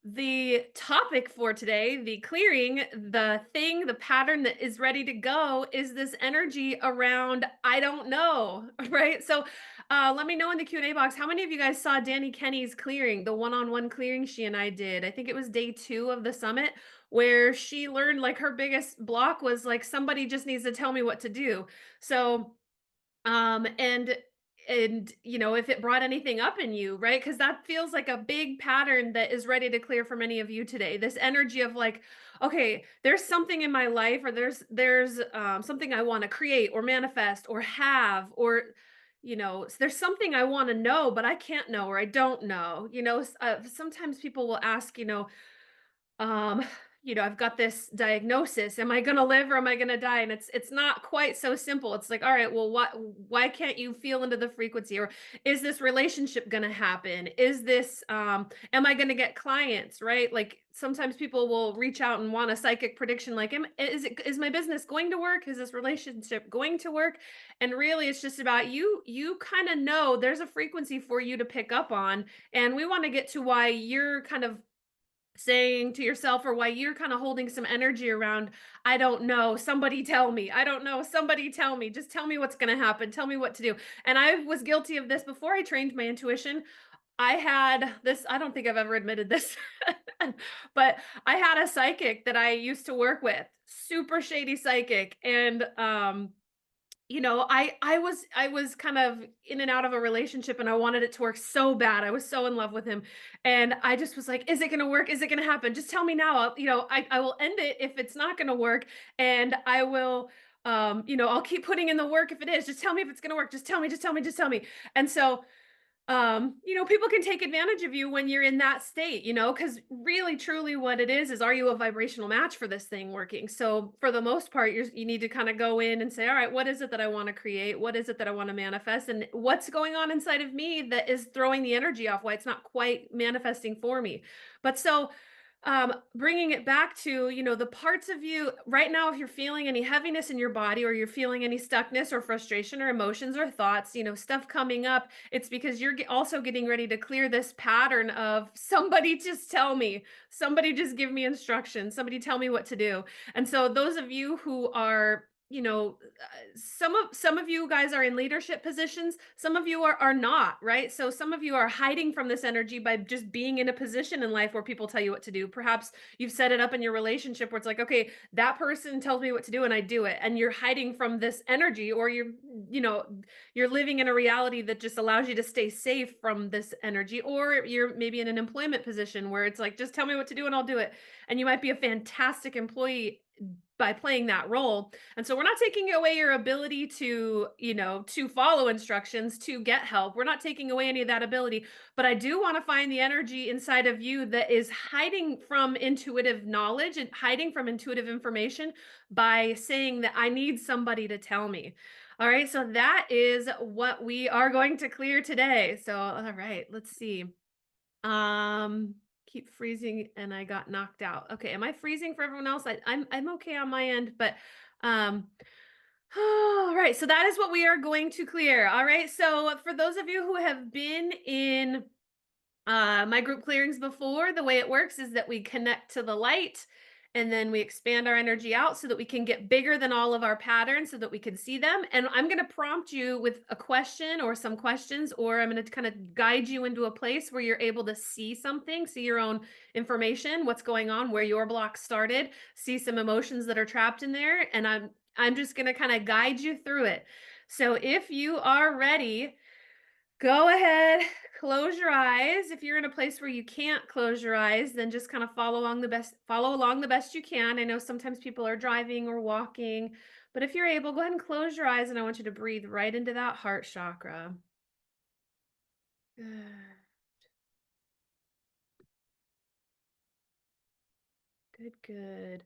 The topic for today, the clearing, the thing, the pattern that is ready to go is this energy around I don't know, right? So let me know in the Q&A box how many of you guys saw Danny Kenny's clearing, the one-on-one clearing she and I did. I think it was day 2 of the summit where she learned like her biggest block was like somebody just needs to tell me what to do. So and if it brought anything up in you, right? Because that feels like a big pattern that is ready to clear for many of you today. This energy of like, okay, there's something in my life, or there's something I want to create or manifest or have, or there's something I want to know, but I can't know, or I don't know. Sometimes people will ask, um I've got this diagnosis, am I going to live or am I going to die? And it's not quite so simple. It's like, all right, well, why can't you feel into the frequency? Or is this relationship going to happen? Is this am I going to get clients, right? Like sometimes people will reach out and want a psychic prediction, like, is my business going to work? Is this relationship going to work? And really it's just about you kind of know there's a frequency for you to pick up on. And we want to get to why you're kind of saying to yourself, or why you're kind of holding some energy around, I don't know, somebody tell me. I don't know, somebody tell me. Just tell me what's going to happen. Tell me what to do. And I was guilty of this before I trained my intuition. I had this, I don't think I've ever admitted this, but I had a psychic that I used to work with, super shady psychic. And I was kind of in and out of a relationship, and I wanted it to work so bad. I was so in love with him. And I just was like, is it going to work? Is it going to happen? Just tell me now. I will end it if it's not going to work. And I will, I'll keep putting in the work if it is. Just tell me if it's going to work. Just tell me, just tell me, just tell me. And so people can take advantage of you when you're in that state, because really truly what it is are you a vibrational match for this thing working? So for the most part, you need to kind of go in and say, all right, what is it that I want to create? What is it that I want to manifest? And what's going on inside of me that is throwing the energy off, why it's not quite manifesting for me? But so bringing it back to the parts of you right now, if you're feeling any heaviness in your body, or you're feeling any stuckness or frustration or emotions or thoughts, stuff coming up, it's because you're also getting ready to clear this pattern of somebody just tell me, somebody just give me instructions, somebody tell me what to do. And so those of you who are, some of you guys are in leadership positions, some of you are not, right? So some of you are hiding from this energy by just being in a position in life where people tell you what to do. Perhaps you've set it up in your relationship where it's like, okay, that person tells me what to do and I do it, and you're hiding from this energy, or you know you're living in a reality that just allows you to stay safe from this energy. Or you're maybe in an employment position where it's like, just tell me what to do and I'll do it, and you might be a fantastic employee by playing that role. And so we're not taking away your ability to follow instructions, to get help. We're not taking away any of that ability, but I do want to find the energy inside of you that is hiding from intuitive knowledge and hiding from intuitive information by saying that I need somebody to tell me. All right, so that is what we are going to clear today. So, all right, let's see. Um, keep freezing and I got knocked out. Okay, am I freezing for everyone else? I'm okay on my end, but um all right, so that is what we are going to clear. All right, so for those of you who have been in my group clearings before, the way it works is that we connect to the light, and then we expand our energy out so that we can get bigger than all of our patterns so that we can see them. And I'm going to prompt you with a question or some questions, or I'm going to kind of guide you into a place where you're able to see something, see your own information, what's going on, where your block started, see some emotions that are trapped in there. And I'm just going to kind of guide you through it. So if you are ready, go ahead, close your eyes. If you're in a place where you can't close your eyes, then just kind of follow along the best you can. I know sometimes people are driving or walking, but if you're able, go ahead and close your eyes, and I want you to breathe right into that heart chakra. Good, good, good.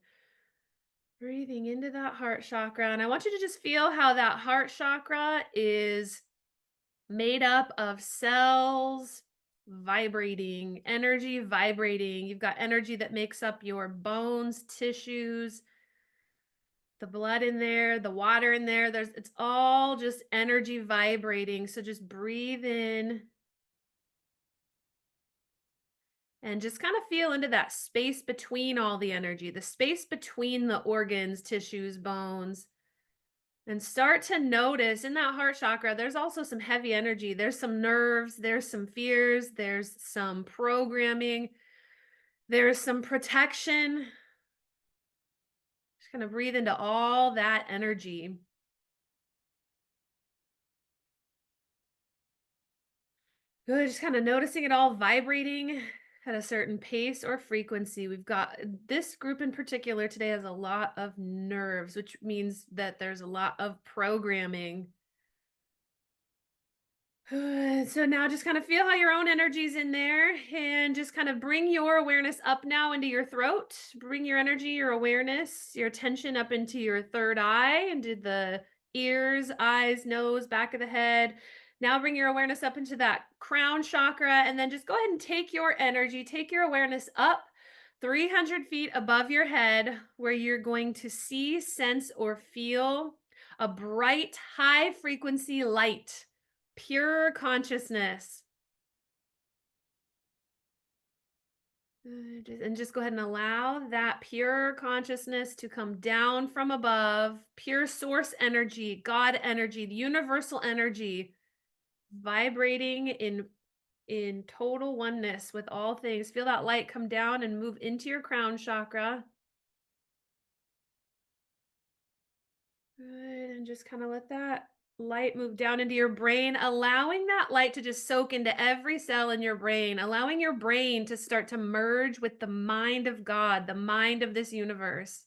Breathing into that heart chakra, and I want you to just feel how that heart chakra is made up of cells vibrating, energy vibrating. You've got energy that makes up your bones, tissues, the blood in there, the water in there. It's all just energy vibrating. So just breathe in And just kind of feel into that space between all the energy, the space between the organs, tissues, bones. And start to notice in that heart chakra, there's also some heavy energy. There's some nerves, there's some fears, there's some programming, there's some protection. Just kind of breathe into all that energy. Good. Just kind of noticing it all vibrating at a certain pace or frequency. We've got this group in particular today has a lot of nerves, which means that there's a lot of programming. Good. So now just kind of feel how your own energy's in there and just kind of bring your awareness up now into your throat. Bring your energy, your awareness, your attention up into your third eye, into the ears, eyes, nose, back of the head. Now bring your awareness up into that crown chakra and then just go ahead and take your energy, take your awareness up 300 feet above your head where you're going to see, sense, or feel a bright, high frequency light. Pure consciousness. Good. And just go ahead and allow that pure consciousness to come down from above, pure source energy, God energy, the universal energy, vibrating in total oneness with all things. Feel that light come down and move into your crown chakra. Good. And just kind of let that light move down into your brain, allowing that light to just soak into every cell in your brain, allowing your brain to start to merge with the mind of God, the mind of this universe.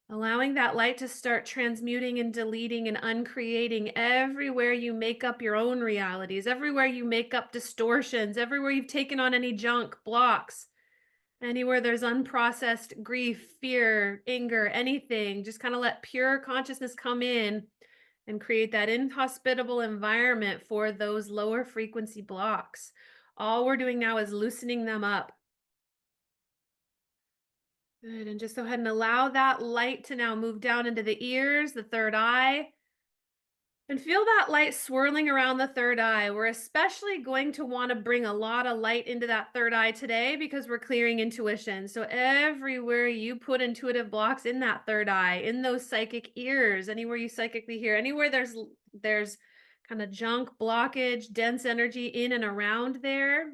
Allowing that light to start transmuting and deleting and uncreating everywhere you make up your own realities, everywhere you make up distortions, everywhere you've taken on any junk, blocks. Anywhere there's unprocessed grief, fear, anger, anything, just kind of let pure consciousness come in and create that inhospitable environment for those lower frequency blocks. All we're doing now is loosening them up. Good. And just go ahead and allow that light to now move down into the ears, the third eye. And feel that light swirling around the third eye. We're especially going to want to bring a lot of light into that third eye today because we're clearing intuition. So everywhere you put intuitive blocks in that third eye, in those psychic ears, anywhere you psychically hear, anywhere there's kind of junk, blockage, dense energy in and around there.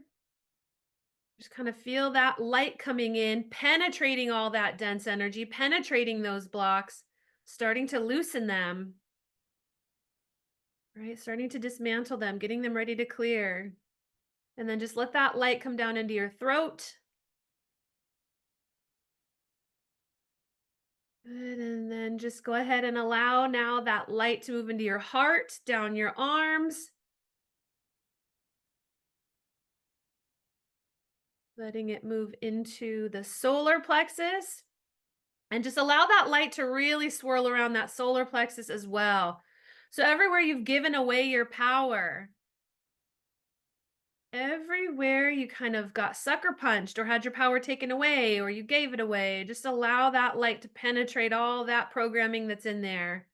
Just kind of feel that light coming in, penetrating all that dense energy, penetrating those blocks, starting to loosen them. Right, starting to dismantle them, getting them ready to clear. And then just let that light come down into your throat. Good. And then just go ahead and allow now that light to move into your heart, down your arms, letting it move into the solar plexus. And just allow that light to really swirl around that solar plexus as well. So everywhere you've given away your power, everywhere you kind of got sucker punched or had your power taken away or you gave it away, just allow that light to penetrate all that programming that's in there.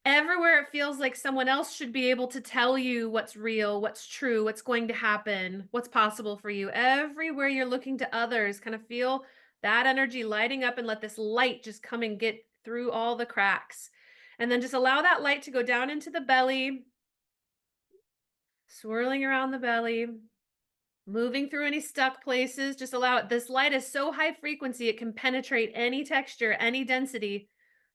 Everywhere it feels like someone else should be able to tell you what's real, what's true, what's going to happen, what's possible for you. Everywhere you're looking to others, kind of feel that energy lighting up and let this light just come and get through all the cracks. And then just allow that light to go down into the belly, swirling around the belly. Moving through any stuck places, just allow it. This light is so high frequency, it can penetrate any texture, any density.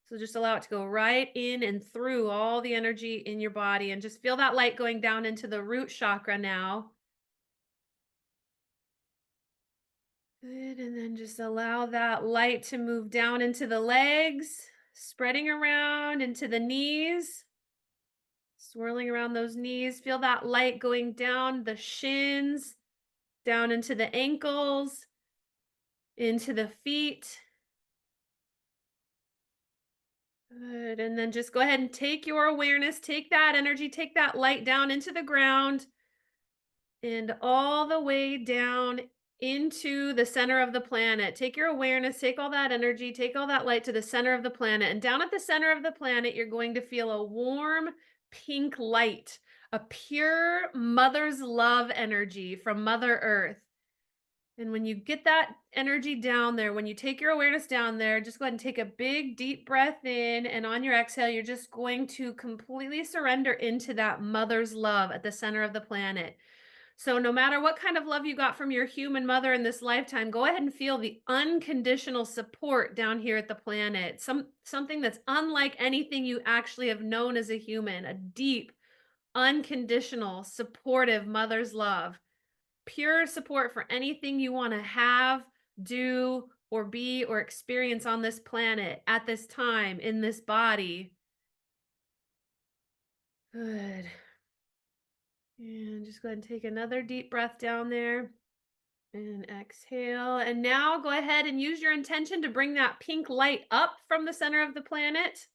So just allow it to go right in and through all the energy in your body and just feel that light going down into the root chakra now. Good. And then just allow that light to move down into the legs, spreading around into the knees, swirling around those knees. Feel that light going down the shins, down into the ankles, into the feet. Good. And then just go ahead and take your awareness, take that energy, take that light down into the ground and all the way down into the center of the planet. Take your awareness, take all that energy, take all that light to the center of the planet. And down at the center of the planet, you're going to feel a warm pink light, a pure mother's love energy from Mother Earth. And when you get that energy down there, when you take your awareness down there, just go ahead and take a big deep breath in. And on your exhale, you're just going to completely surrender into that mother's love at the center of the planet. So, no matter what kind of love you got from your human mother in this lifetime, go ahead and feel the unconditional support down here at the planet. Something that's unlike anything you actually have known as a human, a deep, unconditional, supportive mother's love. Pure support for anything you want to have, do, or be or experience on this planet at this time in this body. Good. And just go ahead and take another deep breath down there and exhale. And now go ahead and use your intention to bring that pink light up from the center of the planet.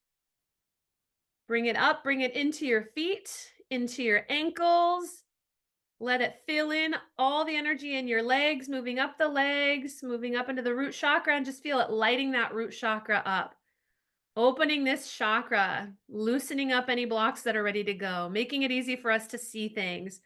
Bring it up, bring it into your feet, into your ankles. Let it fill in all the energy in your legs, moving up the legs, moving up into the root chakra, and just feel it lighting that root chakra up. Opening this chakra, loosening up any blocks that are ready to go, making it easy for us to see things.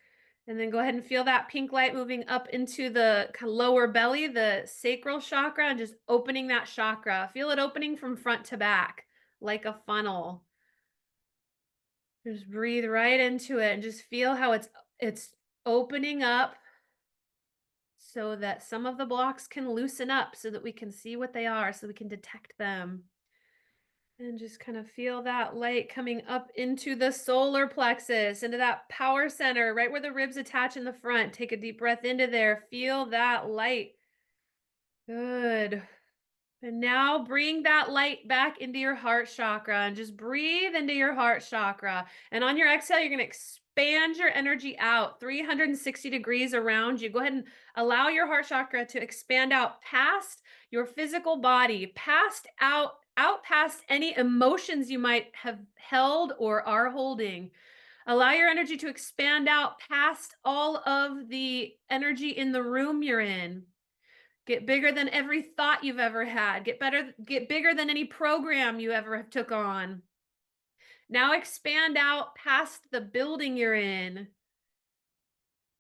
And then go ahead and feel that pink light moving up into the lower belly, the sacral chakra, and just opening that chakra. Feel it opening from front to back like a funnel. Just breathe right into it and just feel how it's opening up so that some of the blocks can loosen up so that we can see what they are, so we can detect them. And just kind of feel that light coming up into the solar plexus, into that power center, right where the ribs attach in the front. Take a deep breath into there. Feel that light. Good. And now bring that light back into your heart chakra and just breathe into your heart chakra. And on your exhale, you're going to expand your energy out 360 degrees around you. Go ahead and allow your heart chakra to expand out past your physical body, out past any emotions you might have held or are holding. Allow your energy to expand out past all of the energy in the room you're in. Get bigger than every thought you've ever had. Get bigger than any program you ever took on. Now expand out past the building you're in.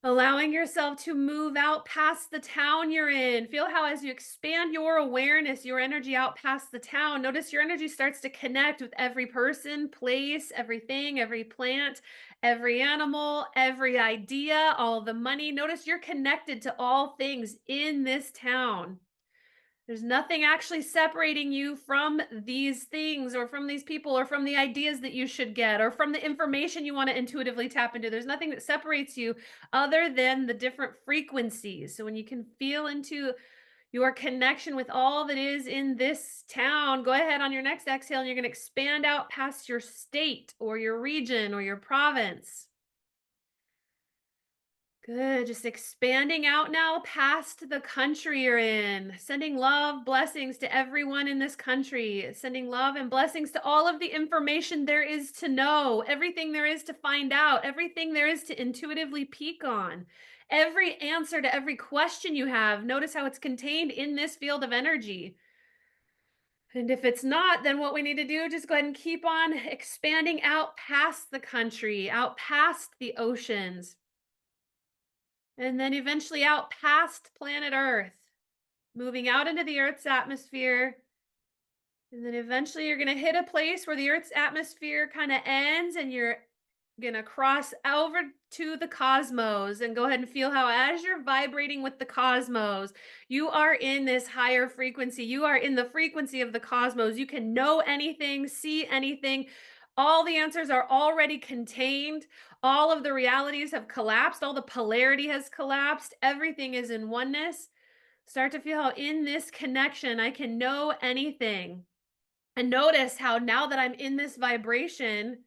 Allowing yourself to move out past the town you're in. Feel how as you expand your awareness, your energy out past the town, notice your energy starts to connect with every person, place, everything, every plant, every animal, every idea, all the money. Notice you're connected to all things in this town. There's nothing actually separating you from these things or from these people or from the ideas that you should get or from the information you want to intuitively tap into. There's nothing that separates you other than the different frequencies. So when you can feel into your connection with all that is in this town, go ahead on your next exhale and you're going to expand out past your state or your region or your province. Good. Just expanding out now past the country you're in, sending love, blessings to everyone in this country, sending love and blessings to all of the information there is to know, everything there is to find out, everything there is to intuitively peek on, every answer to every question you have. Notice how it's contained in this field of energy. And if it's not, then what we need to do, just go ahead and keep on expanding out past the country, out past the oceans. And then eventually out past planet Earth, moving out into the Earth's atmosphere. And then eventually you're going to hit a place where the Earth's atmosphere kind of ends and you're going to cross over to the cosmos and go ahead and feel how as you're vibrating with the cosmos, you are in this higher frequency. You are in the frequency of the cosmos. You can know anything, see anything. All the answers are already contained. All of the realities have collapsed. All the polarity has collapsed. Everything is in oneness. Start to feel how in this connection, I can know anything. And notice how now that I'm in this vibration,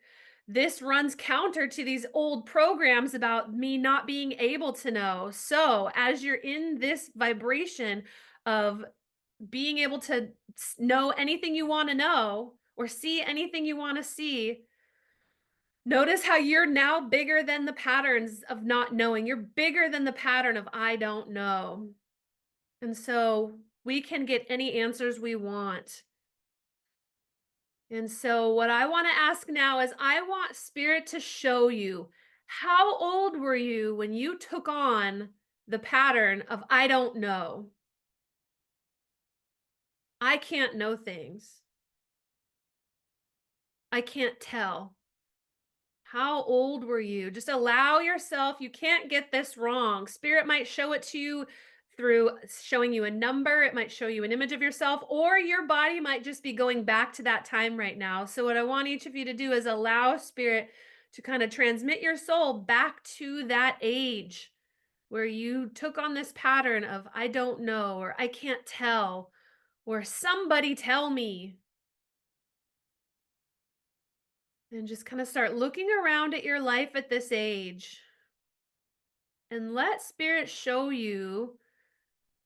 this runs counter to these old programs about me not being able to know. So, as you're in this vibration of being able to know anything you want to know or see anything you want to see, notice how you're now bigger than the patterns of not knowing. You're bigger than the pattern of I don't know. And so we can get any answers we want. And so, what I want to ask now is I want spirit to show you how old were you when you took on the pattern of I don't know. I can't know things. I can't tell. How old were you? Just allow yourself, you can't get this wrong. Spirit might show it to you through showing you a number, it might show you an image of yourself, or your body might just be going back to that time right now. So, what I want each of you to do is allow Spirit to kind of transmit your soul back to that age where you took on this pattern of I don't know, or I can't tell, or somebody tell me. And just kind of start looking around at your life at this age and let spirit show you,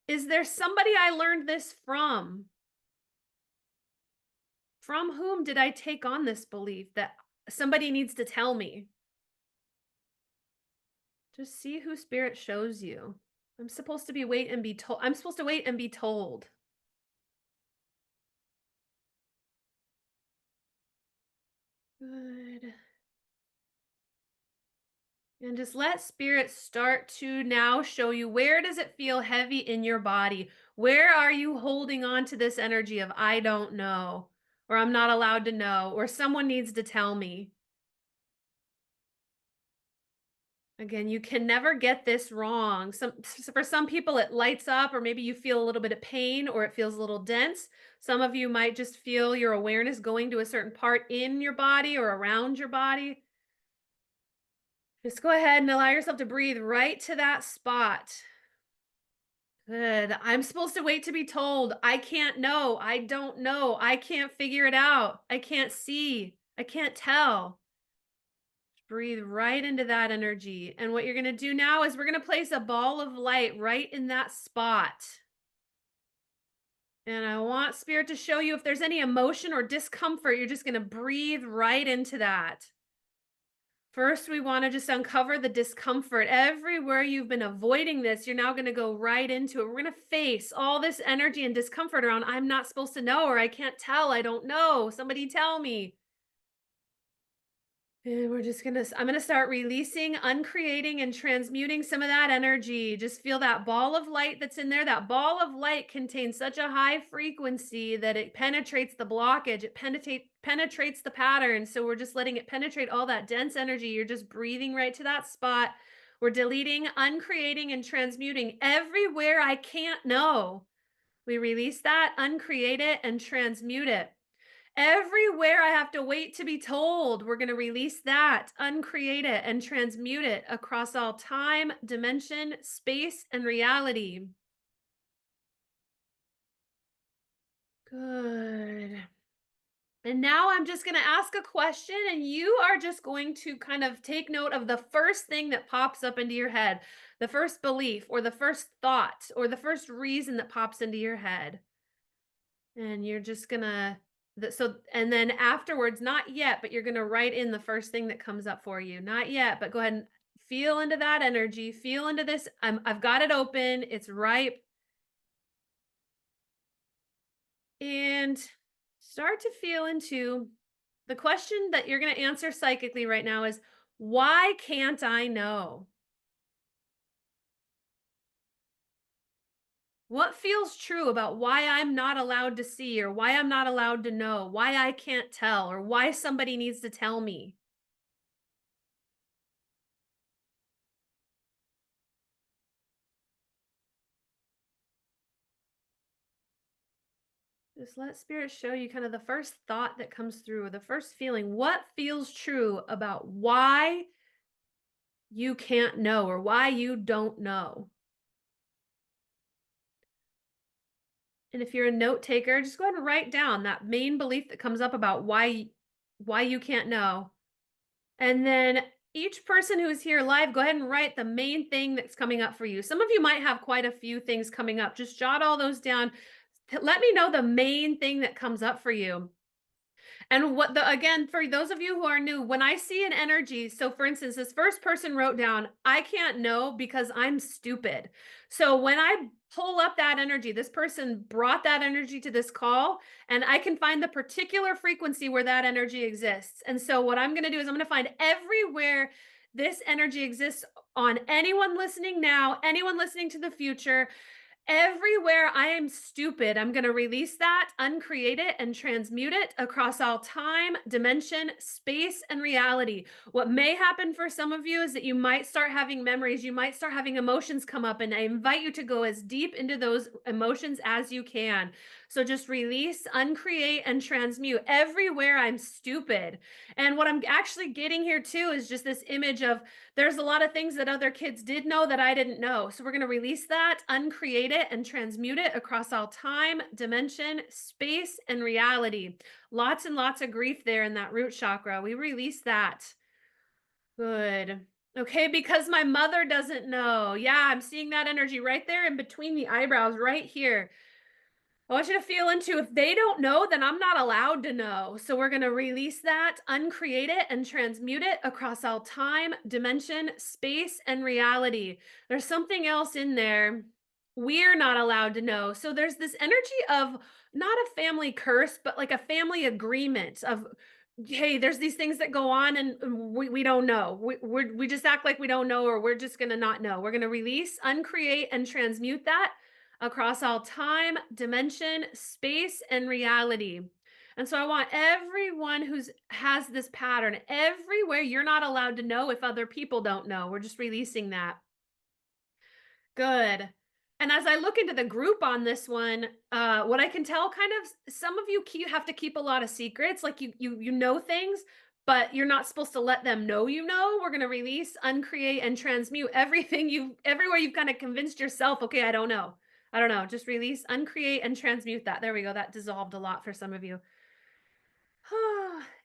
is there somebody I learned this from? From whom did I take on this belief that somebody needs to tell me? Just see who spirit shows you. I'm supposed to be wait and be told. I'm supposed to wait and be told. Good. And just let spirit start to now show you, where does it feel heavy in your body? Where are you holding on to this energy of I don't know, or I'm not allowed to know, or someone needs to tell me? Again, you can never get this wrong. For some people it lights up, or maybe you feel a little bit of pain, or it feels a little dense. Some of you might just feel your awareness going to a certain part in your body or around your body. Just go ahead and allow yourself to breathe right to that spot. Good. I'm supposed to wait to be told. I can't know. I don't know. I can't figure it out. I can't see. I can't tell. Breathe right into that energy. And what you're going to do now is we're going to place a ball of light right in that spot. And I want spirit to show you if there's any emotion or discomfort, you're just going to breathe right into that. First, we want to just uncover the discomfort. Everywhere you've been avoiding this, you're now going to go right into it. We're going to face all this energy and discomfort around, I'm not supposed to know, or I can't tell, I don't know. Somebody tell me. And I'm gonna start releasing, uncreating, and transmuting some of that energy. Just feel that ball of light that's in there. That ball of light contains such a high frequency that it penetrates the blockage, it penetrates the pattern. So we're just letting it penetrate all that dense energy. You're just breathing right to that spot. We're deleting, uncreating, and transmuting everywhere I can't know. We release that, uncreate it, and transmute it. Everywhere I have to wait to be told, we're going to release that, uncreate it, and transmute it across all time, dimension, space, and reality. Good. And now I'm just going to ask a question, and you are just going to kind of take note of the first thing that pops up into your head, the first belief, or the first thought, or the first reason that pops into your head. And you're just gonna and then afterwards, not yet, but you're gonna write in the first thing that comes up for you. Not yet, but go ahead and feel into that energy, feel into this. I've got it open, it's ripe, and start to feel into the question that you're gonna answer psychically right now is, why can't I know? What feels true about why I'm not allowed to see, or why I'm not allowed to know, why I can't tell, or why somebody needs to tell me? Just let spirit show you kind of the first thought that comes through, or the first feeling. What feels true about why you can't know, or why you don't know? And if you're a note taker, just go ahead and write down that main belief that comes up about why you can't know. And then each person who's here live, go ahead and write the main thing that's coming up for you. Some of you might have quite a few things coming up. Just jot all those down. Let me know the main thing that comes up for you. And what the again, for those of you who are new, when I see an energy, so for instance, this first person wrote down, I can't know because I'm stupid. So when I pull up that energy, this person brought that energy to this call, and I can find the particular frequency where that energy exists. And so what I'm going to do is I'm going to find everywhere This energy exists on anyone listening now, anyone listening to the future. Everywhere I am stupid, I'm going to release that, uncreate it, and transmute it across all time, dimension, space, and reality. What may happen for some of you is that you might start having memories, you might start having emotions come up, and I invite you to go as deep into those emotions as you can. So just release, uncreate, and transmute everywhere I'm stupid. And what I'm actually getting here too is just this image of there's a lot of things that other kids did know that I didn't know. So we're going to release that, uncreate it, and transmute it across all time, dimension, space, and reality. Lots and lots of grief there in that root chakra. We release that. Good. Okay, because my mother doesn't know. Yeah, I'm seeing that energy right there in between the eyebrows, right here. I want you to feel into if they don't know, then I'm not allowed to know. So we're going to release that, uncreate it, and transmute it across all time, dimension, space, and reality. There's something else in there we're not allowed to know. So there's this energy of not a family curse, but like a family agreement of, hey, there's these things that go on and we don't know. We just act like we don't know, or we're just going to not know. We're going to release, uncreate, and transmute that across all time, dimension, space, and reality. And so I want everyone who's has this pattern everywhere you're not allowed to know if other people don't know. We're just releasing that. Good. And as I look into the group on this one, what I can tell kind of some of you have to keep a lot of secrets, like you know things, but you're not supposed to let them know you know. We're going to release, uncreate, and transmute everything you everywhere you've kind of convinced yourself, okay, I don't know. I don't know. Just release, uncreate, and transmute that. There we go. That dissolved a lot for some of you.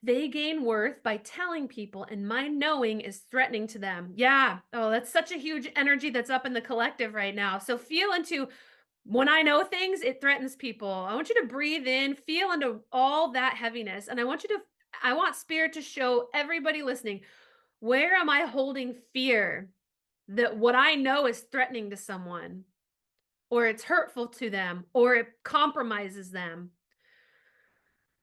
They gain worth by telling people, and my knowing is threatening to them. Yeah. Oh, that's such a huge energy that's up in the collective right now. So feel into when I know things, it threatens people. I want you to breathe in, feel into all that heaviness. And I want spirit to show everybody listening, where am I holding fear that what I know is threatening to someone, or it's hurtful to them, or it compromises them?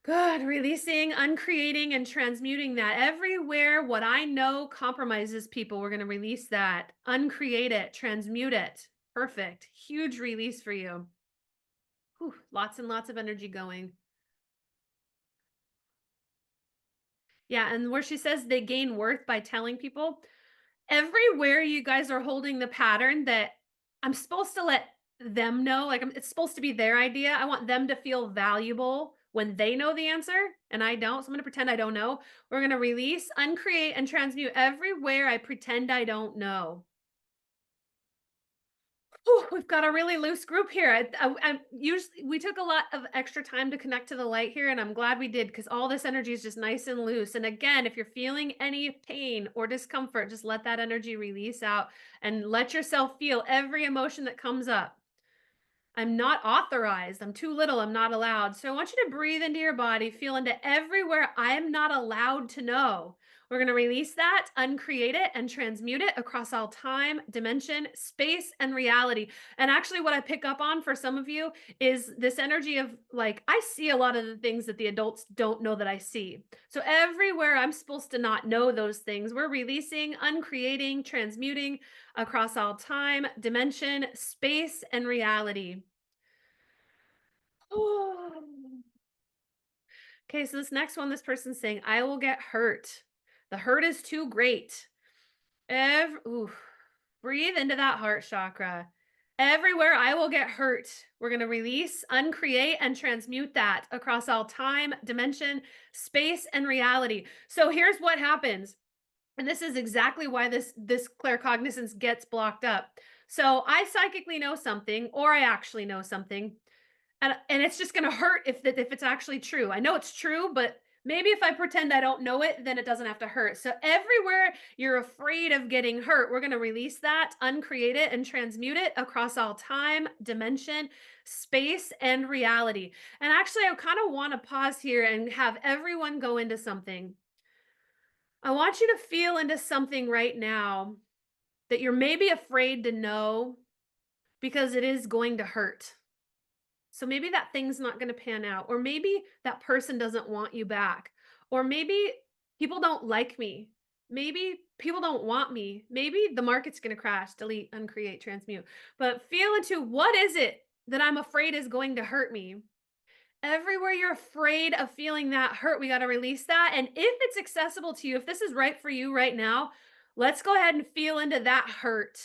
Good. Releasing, uncreating, and transmuting that. Everywhere what I know compromises people, we're going to release that, uncreate it, transmute it. Perfect. Huge release for you. Whew, lots and lots of energy going. Yeah. And where she says they gain worth by telling people, everywhere you guys are holding the pattern that I'm supposed to let them know, like it's supposed to be their idea. I want them to feel valuable when they know the answer and I don't. So I'm going to pretend I don't know. We're going to release, uncreate, and transmute everywhere I pretend I don't know. Whew, we've got a really loose group here. I usually we took a lot of extra time to connect to the light here, and I'm glad we did because all this energy is just nice and loose. And again, if you're feeling any pain or discomfort, just let that energy release out and let yourself feel every emotion that comes up. I'm not authorized. I'm too little. I'm not allowed. So I want you to breathe into your body, feel into everywhere I am not allowed to know. We're going to release that, uncreate it, and transmute it across all time, dimension, space, and reality. And actually, what I pick up on for some of you is this energy of like, I see a lot of the things that the adults don't know that I see. So everywhere I'm supposed to not know those things, we're releasing, uncreating, transmuting across all time, dimension, space, and reality. Oh. Okay, so this next one, this person's saying, I will get hurt. The hurt is too great. Ooh, breathe into that heart chakra. Everywhere I will get hurt, we're going to release, uncreate, and transmute that across all time, dimension, space, and reality. So here's what happens. And this is exactly why this claircognizance gets blocked up. So I psychically know something, or I actually know something, and it's just going to hurt if it's actually true. I know it's true, but maybe if I pretend I don't know it, then it doesn't have to hurt. So everywhere you're afraid of getting hurt, we're going to release that, uncreate it, and transmute it across all time, dimension, space, and reality. And actually, I kind of want to pause here and have everyone go into something. I want you to feel into something right now that you're maybe afraid to know because it is going to hurt. So maybe that thing's not going to pan out, or maybe that person doesn't want you back, or maybe people don't like me. Maybe people don't want me. Maybe the market's going to crash, delete, uncreate, transmute. But feel into what is it that I'm afraid is going to hurt me? Everywhere you're afraid of feeling that hurt, we got to release that. And if it's accessible to you, if this is right for you right now, let's go ahead and feel into that hurt.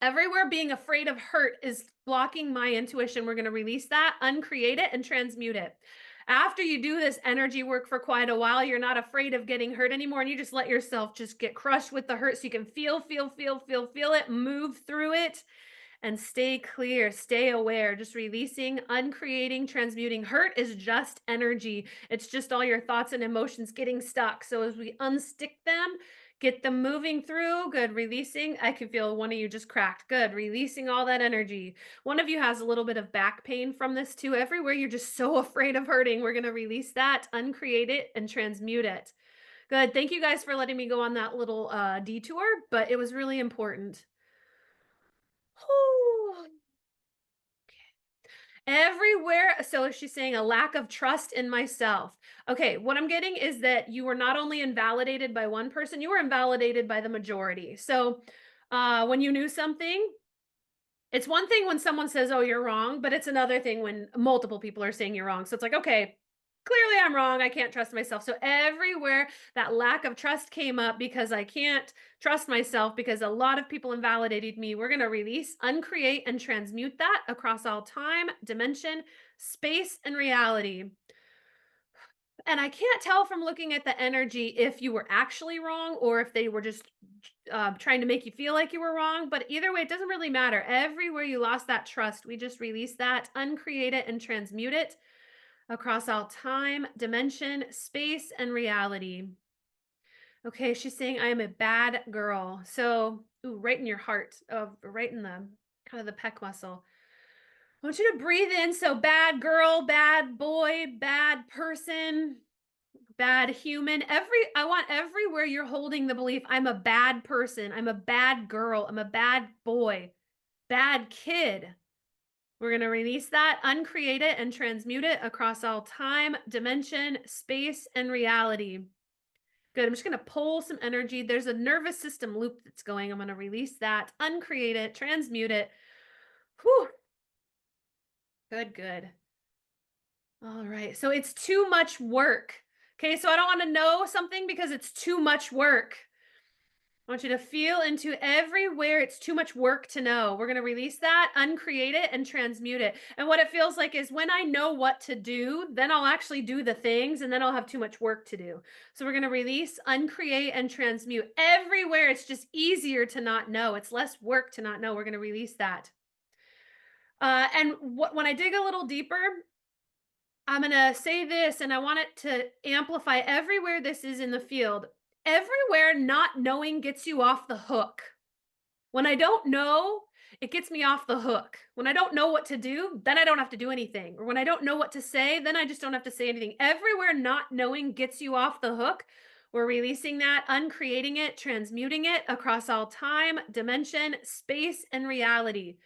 Everywhere being afraid of hurt is blocking my intuition. We're going to release that, uncreate it, and transmute it. After you do this energy work for quite a while, you're not afraid of getting hurt anymore. And you just let yourself just get crushed with the hurt so you can feel it, move through it, and stay clear, stay aware, just releasing, uncreating, transmuting. Hurt is just energy. It's just all your thoughts and emotions getting stuck. So as we unstick them, get them moving through, good, releasing. I can feel one of you just cracked. Good, releasing all that energy. One of you has a little bit of back pain from this too. Everywhere you're just so afraid of hurting, we're going to release that, uncreate it, and transmute it. Good. Thank you guys for letting me go on that little detour, but it was really important. Whew. Everywhere. So she's saying a lack of trust in myself. Okay, what I'm getting is that you were not only invalidated by one person, you were invalidated by the majority. So when you knew something, it's one thing when someone says, oh, you're wrong, but it's another thing when multiple people are saying you're wrong. So it's like, okay, clearly I'm wrong. I can't trust myself. So everywhere that lack of trust came up because I can't trust myself because a lot of people invalidated me, we're going to release, uncreate, and transmute that across all time, dimension, space, and reality. And I can't tell from looking at the energy if you were actually wrong or if they were just trying to make you feel like you were wrong. But either way, it doesn't really matter. Everywhere you lost that trust, we just release that, uncreate it, and transmute it across all time, dimension, space, and reality. Okay, she's saying I am a bad girl. So, ooh, right in your heart, right in the kind of the pec muscle. I want you to breathe in. So, bad girl, bad boy, bad person, bad human. I want everywhere you're holding the belief I'm a bad person, I'm a bad girl, I'm a bad boy, bad kid. We're going to release that, uncreate it, and transmute it across all time, dimension, space, and reality. Good. I'm just going to pull some energy. There's a nervous system loop that's going. I'm going to release that, uncreate it, transmute it. Whew. Good, good. All right. So it's too much work. Okay. So I don't want to know something because it's too much work. I want you to feel into everywhere it's too much work to know. We're going to release that, uncreate it, and transmute it. And what it feels like is when I know what to do, then I'll actually do the things and then I'll have too much work to do. So we're going to release, uncreate, and transmute. Everywhere it's just easier to not know. It's less work to not know. We're going to release that. And when I dig a little deeper, I'm going to say this and I want it to amplify everywhere this is in the field. Everywhere not knowing gets you off the hook. When I don't know, it gets me off the hook. When I don't know what to do, then I don't have to do anything. Or when I don't know what to say, then I just don't have to say anything. Everywhere not knowing gets you off the hook. We're releasing that, uncreating it, transmuting it across all time, dimension, space, and reality.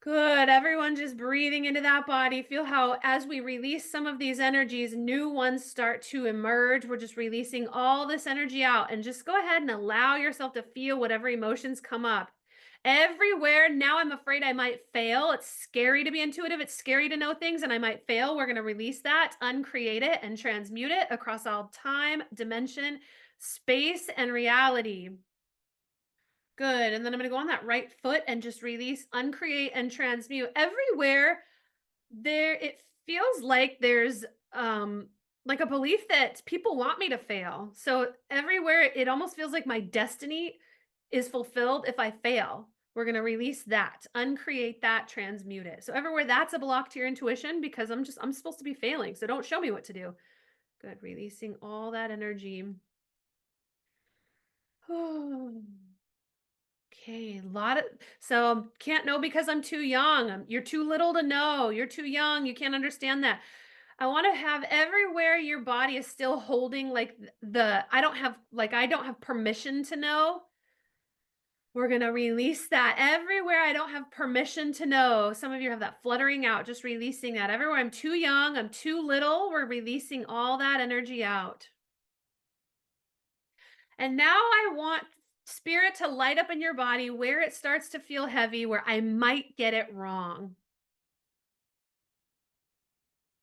Good. Everyone just breathing into that body. Feel how, as we release some of these energies, new ones start to emerge. We're just releasing all this energy out and just go ahead and allow yourself to feel whatever emotions come up. Everywhere, now I'm afraid I might fail. It's scary to be intuitive. It's scary to know things and I might fail. We're going to release that, uncreate it, and transmute it across all time, dimension, space, and reality. Good. And then I'm going to go on that right foot and just release, uncreate, and transmute. Everywhere there, it feels like there's like a belief that people want me to fail. So everywhere it almost feels like my destiny is fulfilled if I fail. We're going to release that, uncreate that, transmute it. So everywhere that's a block to your intuition because I'm supposed to be failing. So don't show me what to do. Good. Releasing all that energy. Okay, a lot of so can't know because I'm too young. You're too little to know. You're too young. You can't understand that. I want to have everywhere your body is still holding like I don't have permission to know. We're going to release that everywhere I don't have permission to know. Some of you have that fluttering out, just releasing that. Everywhere I'm too young, I'm too little, we're releasing all that energy out. And now I want spirit to light up in your body where it starts to feel heavy, where I might get it wrong.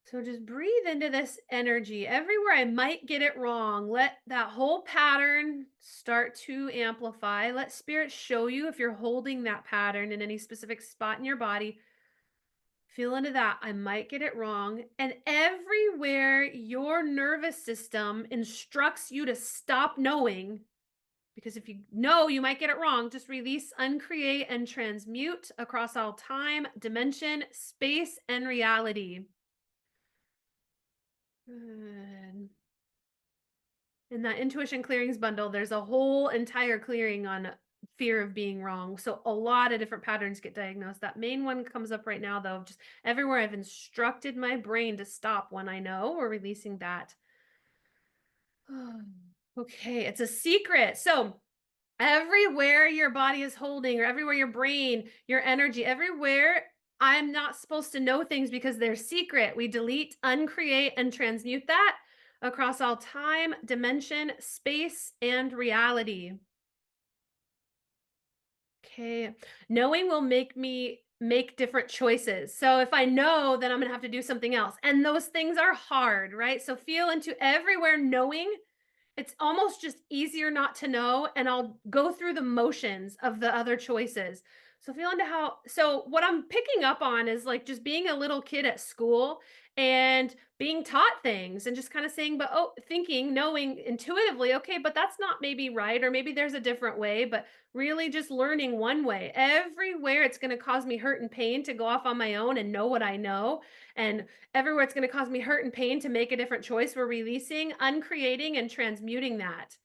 So just breathe into this energy. Everywhere I might get it wrong, let that whole pattern start to amplify. Let spirit show you if you're holding that pattern in any specific spot in your body. Feel into that. I might get it wrong. And everywhere your nervous system instructs you to stop knowing, because if you know you might get it wrong, just release, uncreate, and transmute across all time, dimension, space, and reality. Good. In that intuition clearings bundle, there's a whole entire clearing on fear of being wrong. So a lot of different patterns get diagnosed. That main one comes up right now, though. Just everywhere I've instructed my brain to stop when I know, we're releasing that. Okay, it's a secret. So everywhere your body is holding, or everywhere your brain, your energy, everywhere I'm not supposed to know things because they're secret. We delete, uncreate, and transmute that across all time, dimension, space, and reality. Okay. Knowing will make me make different choices. So if I know, then I'm going to have to do something else. And those things are hard, right? So feel into everywhere knowing. It's almost just easier not to know, and I'll go through the motions of the other choices. So feel into how so what I'm picking up on is like just being a little kid at school and being taught things and just kind of saying, but oh, thinking, knowing intuitively, okay, but that's not maybe right, or maybe there's a different way, but really just learning one way. Everywhere it's going to cause me hurt and pain to go off on my own and know what I know. And everywhere it's going to cause me hurt and pain to make a different choice, we're releasing, uncreating, and transmuting that.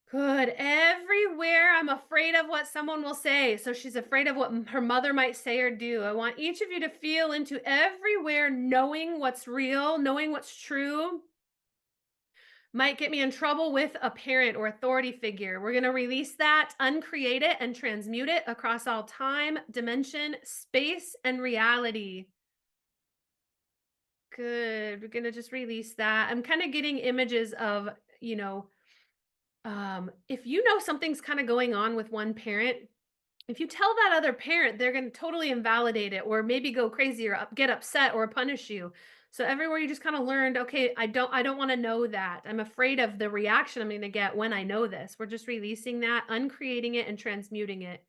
Good. Everywhere I'm afraid of what someone will say. So she's afraid of what her mother might say or do. I want each of you to feel into everywhere knowing what's real, knowing what's true. Might get me in trouble with a parent or authority figure. We're going to release that, uncreate it, and transmute it across all time, dimension, space, and reality. Good. We're gonna just release that. I'm kind of getting images of, you know, if you know something's kind of going on with one parent, if you tell that other parent, they're gonna totally invalidate it, or maybe go crazy, or get upset, or punish you. So everywhere you just kind of learned, okay, I don't want to know that. I'm afraid of the reaction I'm gonna get when I know this. We're just releasing that, uncreating it, and transmuting it.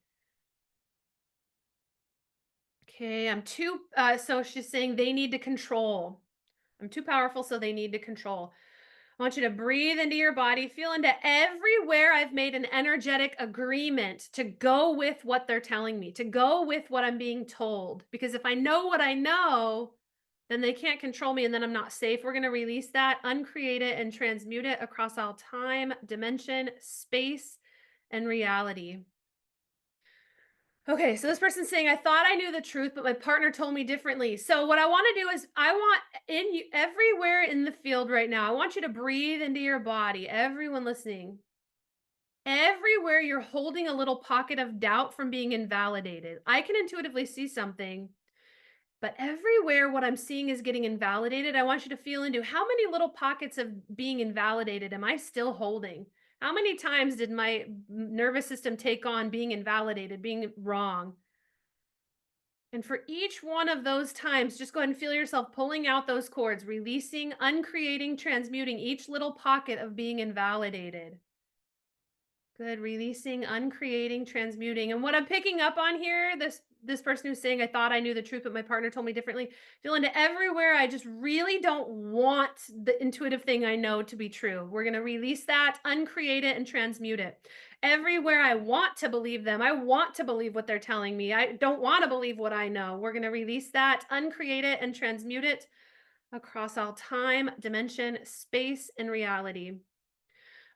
Okay, I'm too so she's saying they need to control. I'm too powerful, so they need to control. I want you to breathe into your body, feel into everywhere I've made an energetic agreement to go with what they're telling me, to go with what I'm being told. Because if I know what I know, then they can't control me and then I'm not safe. We're going to release that, uncreate it, and transmute it across all time, dimension, space, and reality. Okay, so this person's saying, I thought I knew the truth, but my partner told me differently. So, what I want to do is, I want in you everywhere in the field right now, I want you to breathe into your body, everyone listening. Everywhere you're holding a little pocket of doubt from being invalidated. I can intuitively see something, but everywhere what I'm seeing is getting invalidated. I want you to feel into how many little pockets of being invalidated am I still holding? How many times did my nervous system take on being invalidated, being wrong? And for each one of those times, just go ahead and feel yourself pulling out those cords, releasing, uncreating, transmuting each little pocket of being invalidated. Good. Releasing, uncreating, transmuting. And what I'm picking up on here, this person who's saying, I thought I knew the truth, but my partner told me differently. Feel into everywhere. I just really don't want the intuitive thing I know to be true. We're going to release that, uncreate it, and transmute it. Everywhere I want to believe them, I want to believe what they're telling me. I don't want to believe what I know. We're going to release that, uncreate it, and transmute it across all time, dimension, space, and reality.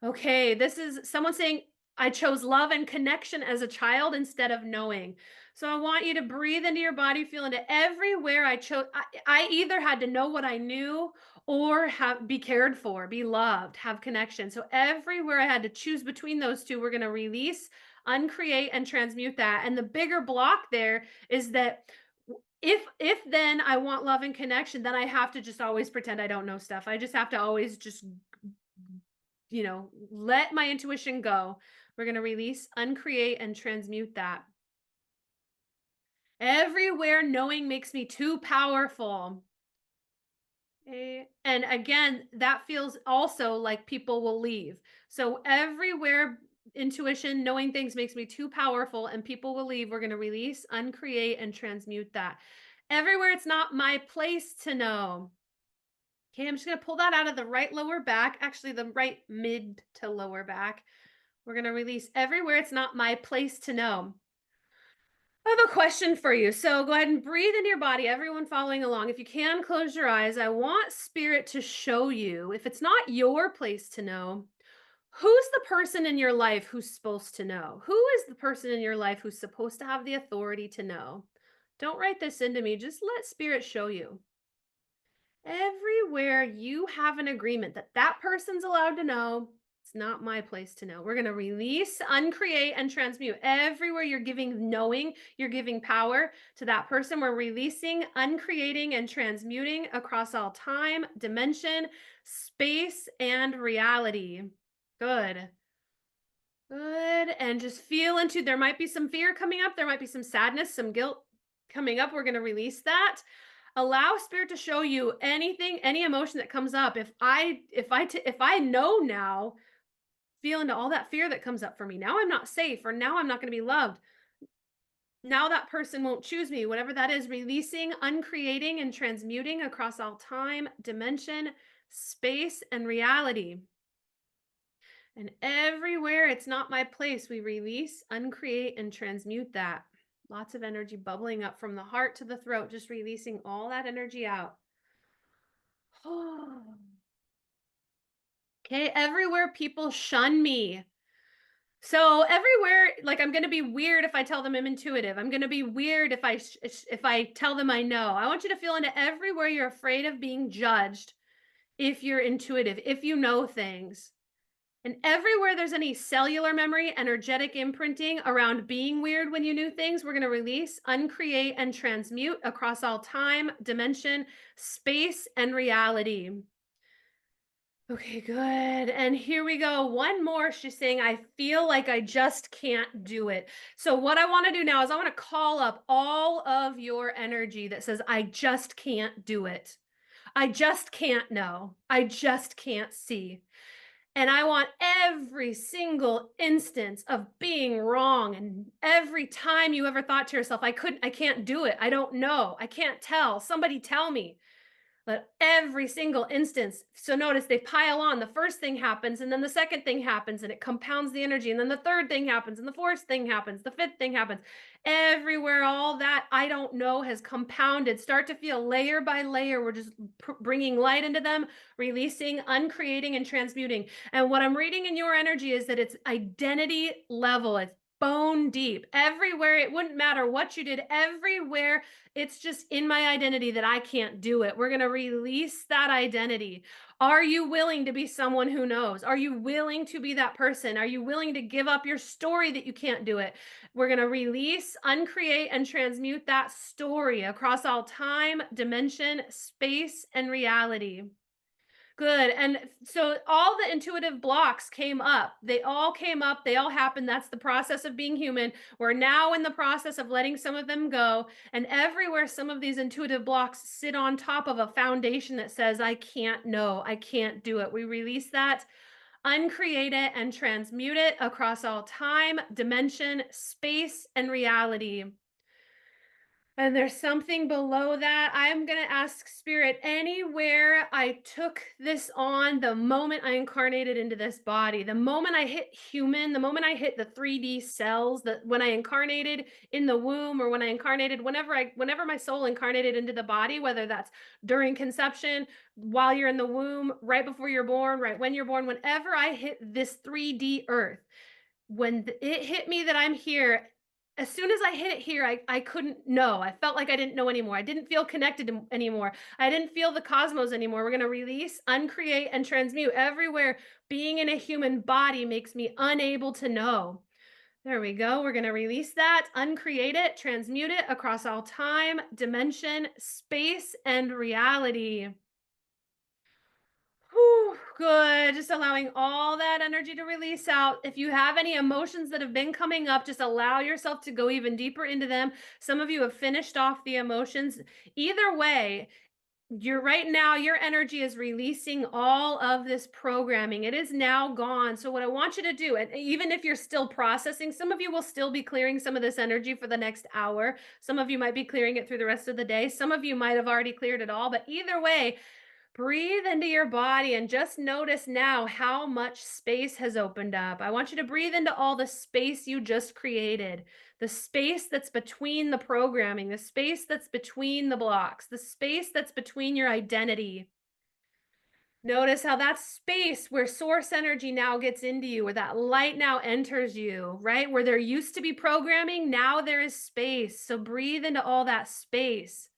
Okay, this is someone saying, I chose love and connection as a child instead of knowing. So I want you to breathe into your body, feel into everywhere I chose. I either had to know what I knew or have be cared for, be loved, have connection. So everywhere I had to choose between those two, we're going to release, uncreate, and transmute that. And the bigger block there is that if then I want love and connection, then I have to just always pretend I don't know stuff. I just have to always just let my intuition go. We're going to release, uncreate, and transmute that. Everywhere knowing makes me too powerful. And again, that feels also like people will leave. So everywhere intuition, knowing things makes me too powerful and people will leave, we're going to release, uncreate, and transmute that. Everywhere it's not my place to know. Okay, I'm just going to pull that out of the right lower back, actually the right mid to lower back. We're going to release everywhere it's not my place to know. I have a question for you. So go ahead and breathe into your body, everyone following along. If you can, close your eyes. I want spirit to show you, if it's not your place to know, who's the person in your life who's supposed to know? Who is the person in your life who's supposed to have the authority to know? Don't write this into me. Just let spirit show you. Everywhere you have an agreement that that person's allowed to know, it's not my place to know. We're going to release, uncreate, and transmute. Everywhere you're giving knowing, you're giving power to that person. We're releasing, uncreating, and transmuting across all time, dimension, space, and reality. Good. Good. And just feel into, there might be some fear coming up. There might be some sadness, some guilt coming up. We're going to release that. Allow spirit to show you anything, any emotion that comes up. If I know now, feel into all that fear that comes up for me. Now I'm not safe, or now I'm not going to be loved. Now that person won't choose me, whatever that is, releasing, uncreating, and transmuting across all time, dimension, space, and reality. And everywhere it's not my place, we release, uncreate, and transmute that. Lots of energy bubbling up from the heart to the throat, just releasing all that energy out. Okay, everywhere people shun me. So everywhere, like, I'm going to be weird if I tell them I'm intuitive. I'm going to be weird if I tell them I know. I want you to feel into everywhere you're afraid of being judged if you're intuitive, if you know things. And everywhere there's any cellular memory, energetic imprinting around being weird when you knew things, we're going to release, uncreate, and transmute across all time, dimension, space, and reality. Okay, good. And here we go. One more. She's saying, I feel like I just can't do it. So, what I want to do now is I want to call up all of your energy that says, I just can't do it. I just can't know. I just can't see. And I want every single instance of being wrong. And every time you ever thought to yourself, I can't do it. I don't know. I can't tell. Somebody tell me. But every single instance, so notice they pile on. The first thing happens, and then the second thing happens, and it compounds the energy. And then the third thing happens, and the fourth thing happens, the fifth thing happens. Everywhere, all that I don't know has compounded. Start to feel layer by layer. We're just bringing light into them, releasing, uncreating, and transmuting. And what I'm reading in your energy is that it's identity level. It's bone deep. Everywhere, it wouldn't matter what you did, everywhere it's just in my identity that I can't do it. We're going to release that identity. Are you willing to be someone who knows? Are you willing to be that person? Are you willing to give up your story that you can't do it? We're going to release, uncreate, and transmute that story across all time, dimension, space, and reality. Good. And so all the intuitive blocks came up. They all came up. They all happened. That's the process of being human. We're now in the process of letting some of them go. And everywhere some of these intuitive blocks sit on top of a foundation that says, I can't know, I can't do it. We release that, uncreate it, and transmute it across all time, dimension, space, and reality. And there's something below that. I'm going to ask spirit, anywhere I took this on the moment I incarnated into this body, the moment I hit human, the moment I hit the 3D cells, that when I incarnated in the womb, or when I incarnated, whenever my soul incarnated into the body, whether that's during conception, while you're in the womb, right before you're born, right when you're born, whenever I hit this 3D earth, when it hit me that I'm here, as soon as I hit it here, I couldn't know. I felt like I didn't know anymore. I didn't feel connected anymore. I didn't feel the cosmos anymore. We're going to release, uncreate, and transmute everywhere. Being in a human body makes me unable to know. There we go. We're going to release that, uncreate it, transmute it across all time, dimension, space, and reality. Whew. Good. Just allowing all that energy to release out. If you have any emotions that have been coming up, just allow yourself to go even deeper into them. Some of you have finished off the emotions. Either way, you're right now, your energy is releasing all of this programming. It is now gone. So, what I want you to do, and even if you're still processing, some of you will still be clearing some of this energy for the next hour. Some of you might be clearing it through the rest of the day. Some of you might have already cleared it all. But either way, breathe into your body and just notice now how much space has opened up. I want you to breathe into all the space you just created, the space that's between the programming, the space that's between the blocks, the space that's between your identity. Notice how that space where source energy now gets into you, where that light now enters you, right? Where there used to be programming, now there is space. So breathe into all that space.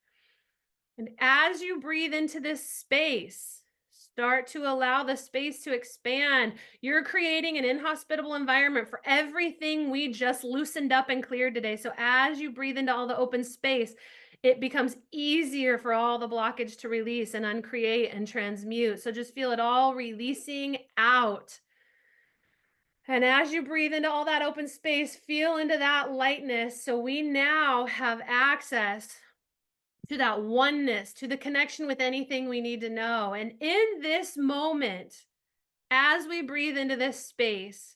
And as you breathe into this space, start to allow the space to expand. You're creating an inhospitable environment for everything we just loosened up and cleared today. So as you breathe into all the open space, it becomes easier for all the blockage to release and uncreate and transmute. So just feel it all releasing out. And as you breathe into all that open space, feel into that lightness. So we now have access to that oneness, to the connection with anything we need to know. And in this moment, as we breathe into this space,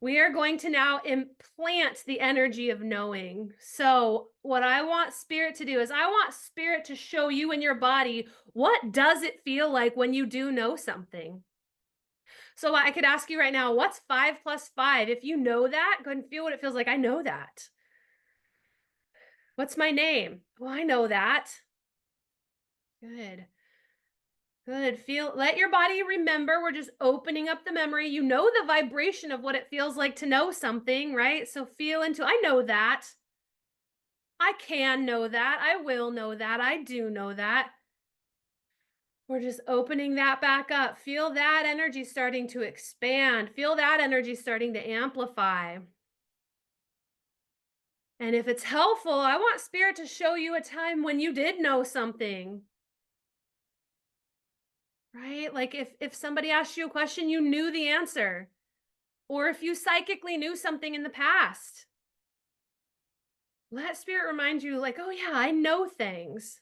we are going to now implant the energy of knowing. So, what I want spirit to do is I want spirit to show you in your body, what does it feel like when you do know something? So, I could ask you right now, what's 5 + 5? If you know that, go ahead and feel what it feels like. I know that. What's my name? Well, I know that. Good. Good. Feel, let your body remember. We're just opening up the memory. You know the vibration of what it feels like to know something, right? So feel into, I know that. I can know that. I will know that. I do know that. We're just opening that back up. Feel that energy starting to expand. Feel that energy starting to amplify. And if it's helpful, I want spirit to show you a time when you did know something. Right? Like if somebody asked you a question, you knew the answer. Or if you psychically knew something in the past, let spirit remind you, like, oh, yeah, I know things.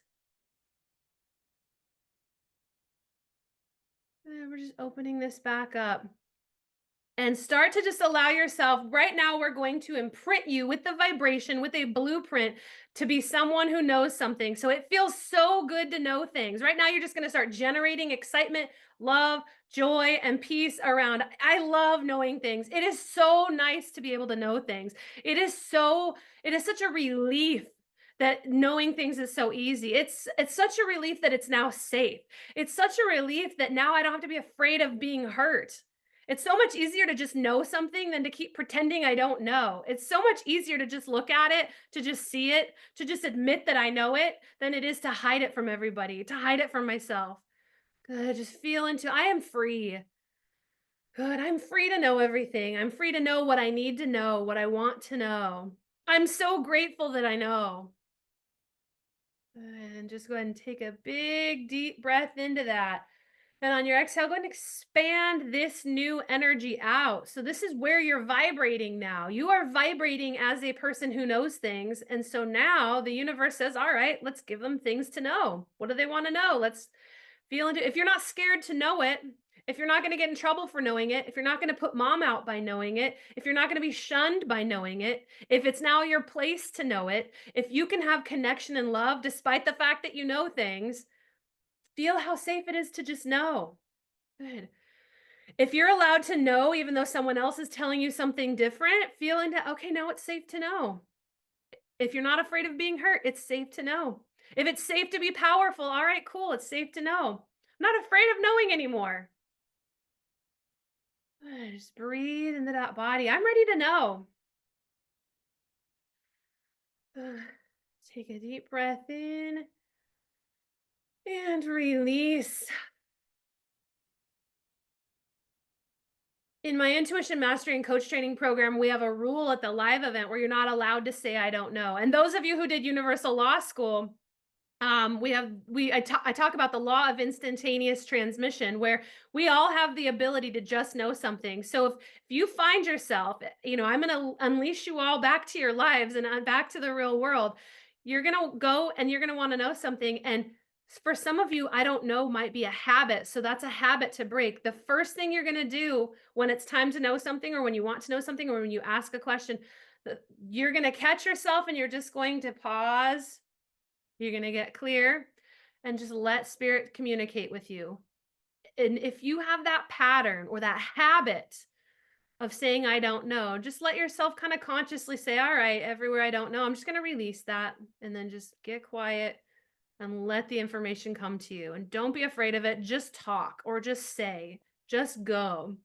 And we're just opening this back up. And start to just allow yourself. Right now, we're going to imprint you with the vibration, with a blueprint to be someone who knows something. So it feels so good to know things. Right now, you're just going to start generating excitement, love, joy, and peace around. I love knowing things. It is so nice to be able to know things. It is such a relief that knowing things is so easy. It's such a relief that it's now safe. It's such a relief that now I don't have to be afraid of being hurt. It's so much easier to just know something than to keep pretending I don't know. It's so much easier to just look at it, to just see it, to just admit that I know it than it is to hide it from everybody, to hide it from myself. Good. Just feel into I am free. Good. I'm free to know everything. I'm free to know what I need to know, what I want to know. I'm so grateful that I know. And just go ahead and take a big, deep breath into that. And on your exhale, go ahead and expand this new energy out. So, this is where you're vibrating now. You are vibrating as a person who knows things. And so now the universe says, all right, let's give them things to know. What do they want to know? Let's feel into if you're not scared to know it, if you're not going to get in trouble for knowing it, if you're not going to put mom out by knowing it, if you're not going to be shunned by knowing it, if it's now your place to know it, if you can have connection and love despite the fact that you know things, feel how safe it is to just know. Good. If you're allowed to know, even though someone else is telling you something different, feel into, okay, now it's safe to know. If you're not afraid of being hurt, it's safe to know. If it's safe to be powerful, all right, cool, it's safe to know. I'm not afraid of knowing anymore. Just breathe into that body. I'm ready to know. Take a deep breath in and release. In my intuition mastery and coach training program, we have a rule at the live event where you're not allowed to say, I don't know. And those of you who did universal law school, I talk about the law of instantaneous transmission, where we all have the ability to just know something. So if you find yourself, I'm going to unleash you all back to your lives and back to the real world. You're going to go and you're going to want to know something, and for some of you, I don't know, might be a habit. So that's a habit to break. The first thing you're going to do when it's time to know something, or when you want to know something, or when you ask a question, you're going to catch yourself and you're just going to pause. You're going to get clear and just let spirit communicate with you. And if you have that pattern or that habit of saying, I don't know, just let yourself kind of consciously say, all right, everywhere I don't know, I'm just going to release that. And then just get quiet and let the information come to you. And don't be afraid of it. Just talk or just say, just go.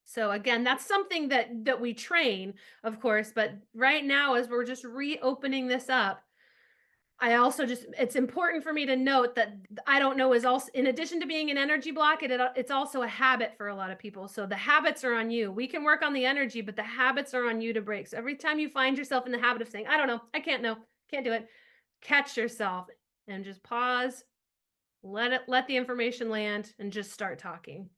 So again, that's something that we train, of course, but right now, as we're just reopening this up, I also just it's important for me to note that I don't know is also, in addition to being an energy block, it's also a habit for a lot of people. So the habits are on you. We can work on the energy, but the habits are on you to break. So every time you find yourself in the habit of saying, I don't know, I can't know, can't do it, catch yourself and just pause, let the information land and just start talking.